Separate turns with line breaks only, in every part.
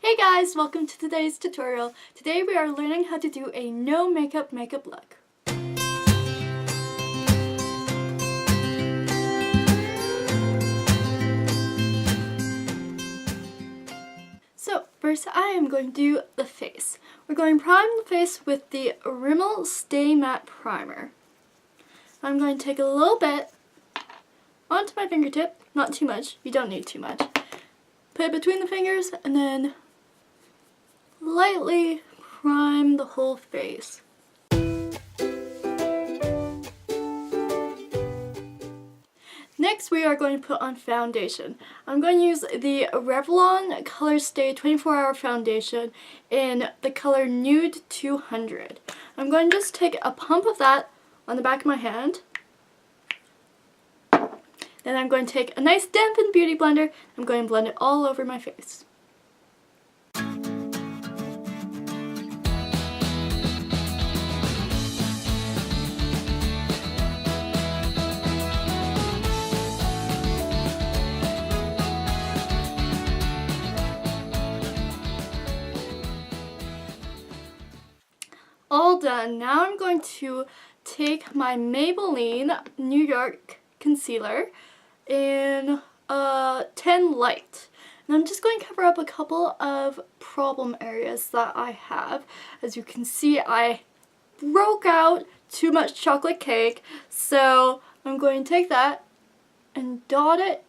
Hey guys, welcome to today's tutorial. Today we are learning how to do a no makeup look. So first I am going to do the face. We're going to prime the face with the Rimmel Stay Matte Primer. I'm going to take a little bit onto my fingertip, not too much, you don't need too much. Put it between the fingers and then lightly prime the whole face. Next we are going to put on foundation. I'm going to use the Revlon Color Stay 24-Hour Foundation in the color Nude 200. I'm going to just take a pump of that on the back of my hand. Then I'm going to take a nice dampened beauty blender. I'm going to blend it all over my face. All done. Now I'm going to take my Maybelline New York concealer in 10 Light. And I'm just going to cover up a couple of problem areas that I have. As you can see, I broke out too much chocolate cake, so I'm going to take that and dot it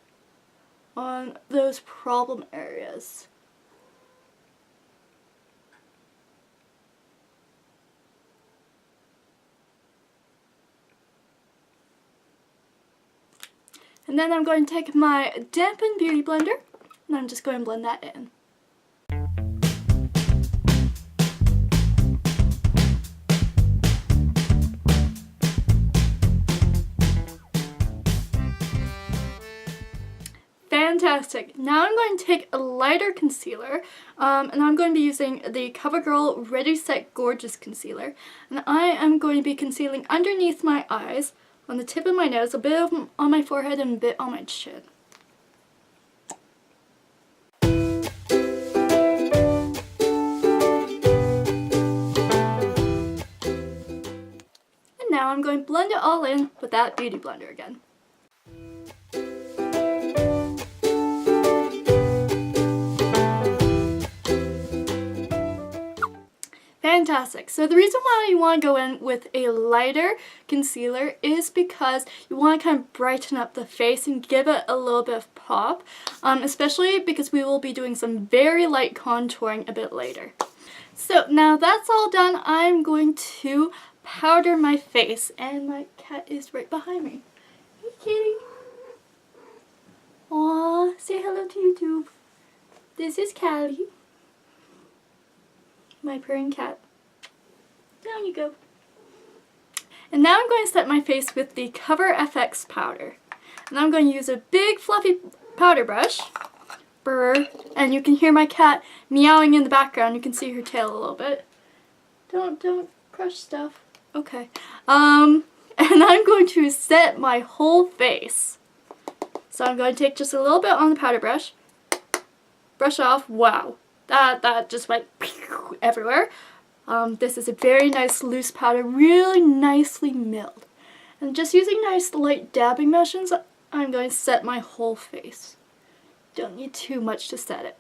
on those problem areas. And then I'm going to take my dampened beauty blender and I'm just going to blend that in. Fantastic. Now I'm going to take a lighter concealer and I'm going to be using the CoverGirl Ready Set Gorgeous Concealer. And I am going to be concealing underneath my eyes, on the tip of my nose, a bit on my forehead, and a bit on my chin. And now I'm going to blend it all in with that beauty blender again. Fantastic. So the reason why you want to go in with a lighter concealer is because you want to kind of brighten up the face and give it a little bit of pop, especially because we will be doing some very light contouring a bit later. So now that's all done, I'm going to powder my face, and my cat is right behind me. Hey kitty. Aww, say hello to YouTube. This is Callie, my purring cat. Down you go. And now I'm going to set my face with the Cover FX powder. And I'm going to use a big fluffy powder brush. Brr. And you can hear my cat meowing in the background. You can see her tail a little bit. Don't crush stuff. Okay. And I'm going to set my whole face. So I'm going to take just a little bit on the powder brush. Brush off. Wow. That just went everywhere. This is a very nice loose powder, really nicely milled. And just using nice light dabbing motions, I'm going to set my whole face. Don't need too much to set it.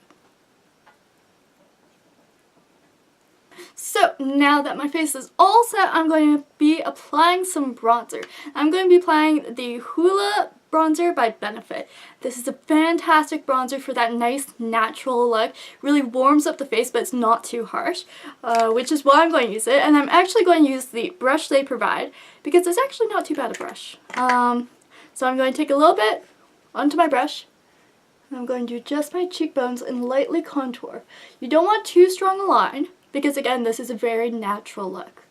So now that my face is all set, I'm going to be applying some bronzer. I'm going to be applying the Hoola bronzer by Benefit. This is a fantastic bronzer for that nice natural look. Really warms up the face, but it's not too harsh, which is why I'm going to use it. And I'm actually going to use the brush they provide because it's actually not too bad a brush. So I'm going to take a little bit onto my brush. And I'm going to do just my cheekbones and lightly contour. You don't want too strong a line because, again, this is a very natural look.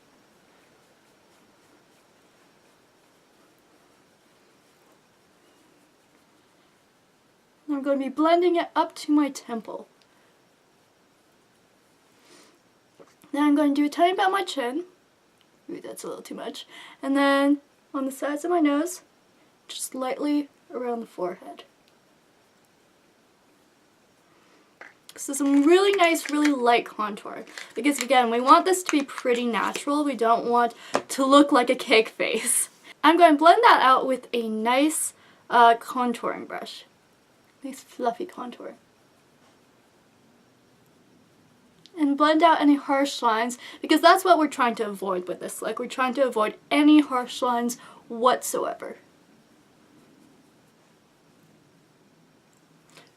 I'm going to be blending it up to my temple. Then I'm going to do a tiny bit on my chin. Ooh, that's a little too much. And then on the sides of my nose, just lightly around the forehead. So some really nice, really light contour. Because again, we want this to be pretty natural. We don't want to look like a cake face. I'm going to blend that out with a nice contouring brush. Nice fluffy contour. And blend out any harsh lines, because that's what we're trying to avoid with this look. We're trying to avoid any harsh lines whatsoever.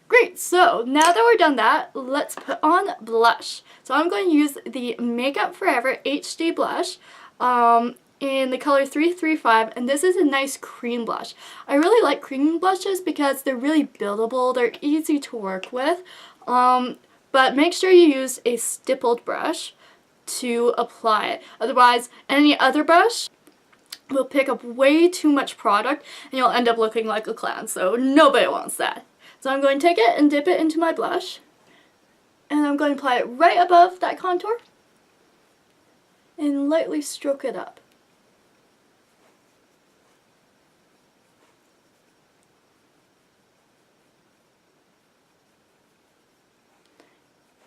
Great, so now that we're done that, let's put on blush. So I'm going to use the Makeup Forever HD blush in the color 335, and this is a nice cream blush. I really like cream blushes because they're really buildable, they're easy to work with, but make sure you use a stippled brush to apply it. Otherwise, any other brush will pick up way too much product and you'll end up looking like a clown, so nobody wants that. So I'm going to take it and dip it into my blush, and I'm going to apply it right above that contour and lightly stroke it up.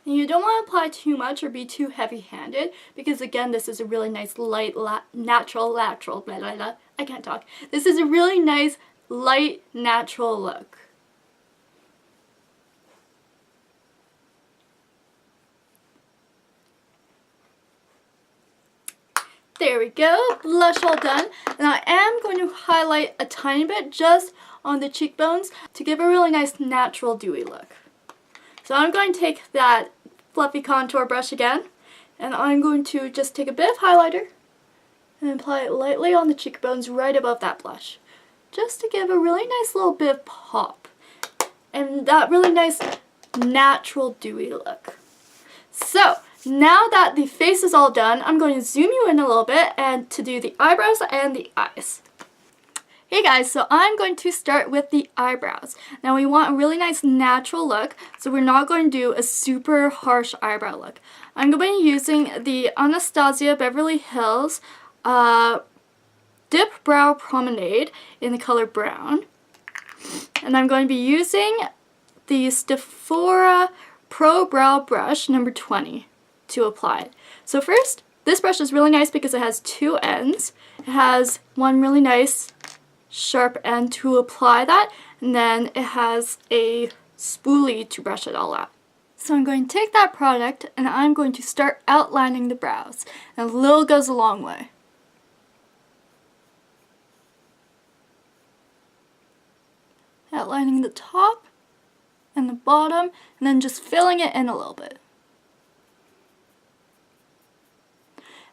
And you don't want to apply too much or be too heavy-handed, because again, this is a really nice light, natural, blah, blah, blah. I can't talk. This is a really nice, light, natural look. There we go, blush all done. And I am going to highlight a tiny bit just on the cheekbones to give a really nice natural dewy look. So I'm going to take that fluffy contour brush again, and I'm going to just take a bit of highlighter and apply it lightly on the cheekbones right above that blush, just to give a really nice little bit of pop and that really nice natural dewy look. So now that the face is all done, I'm going to zoom you in a little bit and to do the eyebrows and the eyes. Hey guys, so I'm going to start with the eyebrows. Now we want a really nice natural look, so we're not going to do a super harsh eyebrow look. I'm going to be using the Anastasia Beverly Hills Dip Brow Promenade in the color brown. And I'm going to be using the Sephora Pro Brow Brush number 20 to apply it. So first, this brush is really nice because it has two ends. It has one really nice sharp end to apply that, and then it has a spoolie to brush it all out. So I'm going to take that product and I'm going to start outlining the brows. And a little goes a long way. Outlining the top and the bottom, and then just filling it in a little bit.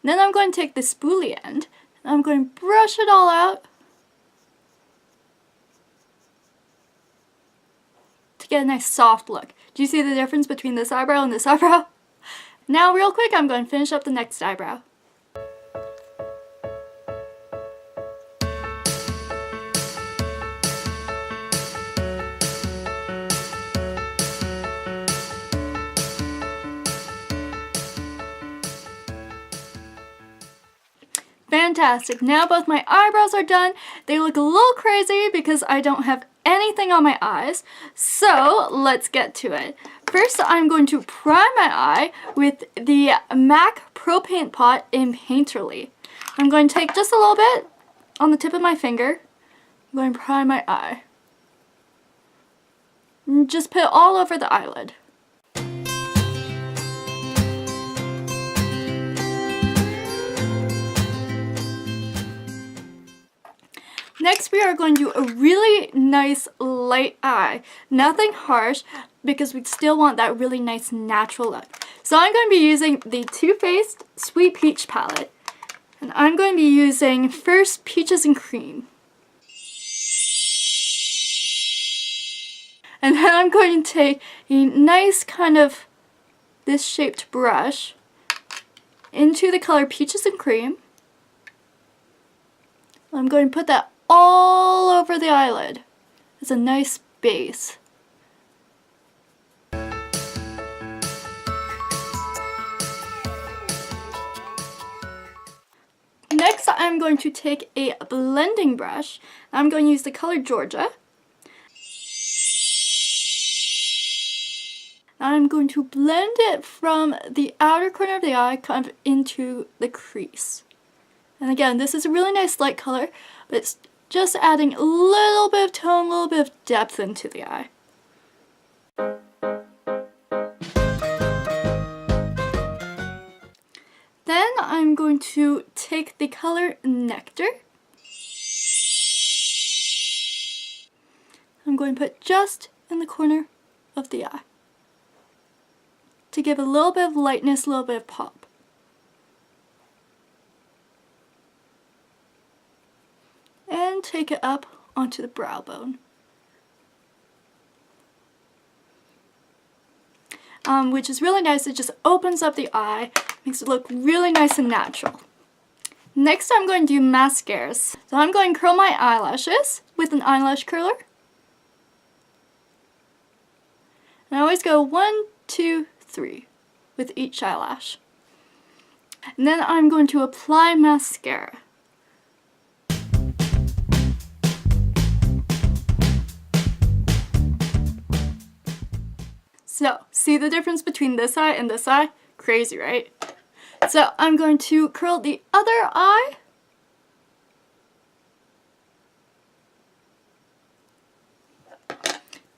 And then I'm going to take the spoolie end and I'm going to brush it all out to get a nice soft look. Do you see the difference between this eyebrow and this eyebrow? Now real quick, I'm going to finish up the next eyebrow. Fantastic. Now both my eyebrows are done. They look a little crazy because I don't have anything on my eyes. So let's get to it. First, I'm going to prime my eye with the MAC Pro Paint Pot in Painterly. I'm going to take just a little bit on the tip of my finger. I'm going to prime my eye. And just put it all over the eyelid. Next, we are going to do a really nice light eye. Nothing harsh, because we still want that really nice natural look. So I'm going to be using the Too Faced Sweet Peach palette. And I'm going to be using first Peaches and Cream. And then I'm going to take a nice kind of this shaped brush into the color Peaches and Cream. I'm going to put that all over the eyelid. It's a nice base. Next, I'm going to take a blending brush. I'm going to use the color Georgia. I'm going to blend it from the outer corner of the eye kind of into the crease. And again, this is a really nice light color, but it's just adding a little bit of tone, a little bit of depth into the eye. Then I'm going to take the color Nectar. I'm going to put just in the corner of the eye to give a little bit of lightness, a little bit of pop. And take it up onto the brow bone. Which is really nice. It just opens up the eye, makes it look really nice and natural. Next I'm going to do mascaras. So I'm going to curl my eyelashes with an eyelash curler. And I always go 1, 2, 3 with each eyelash. And then I'm going to apply mascara. So, see the difference between this eye and this eye? Crazy, right? So, I'm going to curl the other eye.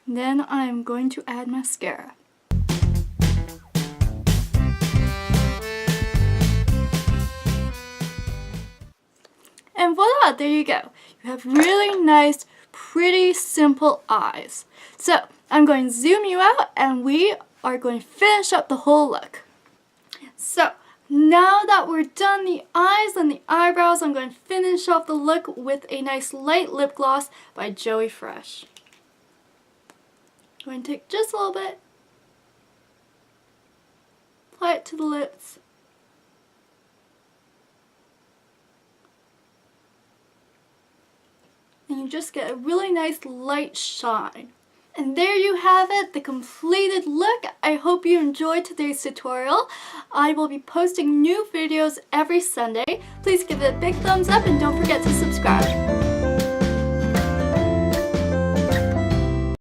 Then I'm going to add mascara. And voila, there you go. You have really nice, pretty, simple eyes. So, I'm going to zoom you out and we are going to finish up the whole look. So, now that we're done the eyes and the eyebrows, I'm going to finish off the look with a nice light lip gloss by Joey Fresh. I'm going to take just a little bit, apply it to the lips. And you just get a really nice light shine. And there you have it, the completed look. I hope you enjoyed today's tutorial. I will be posting new videos every Sunday. Please give it a big thumbs up and don't forget to subscribe.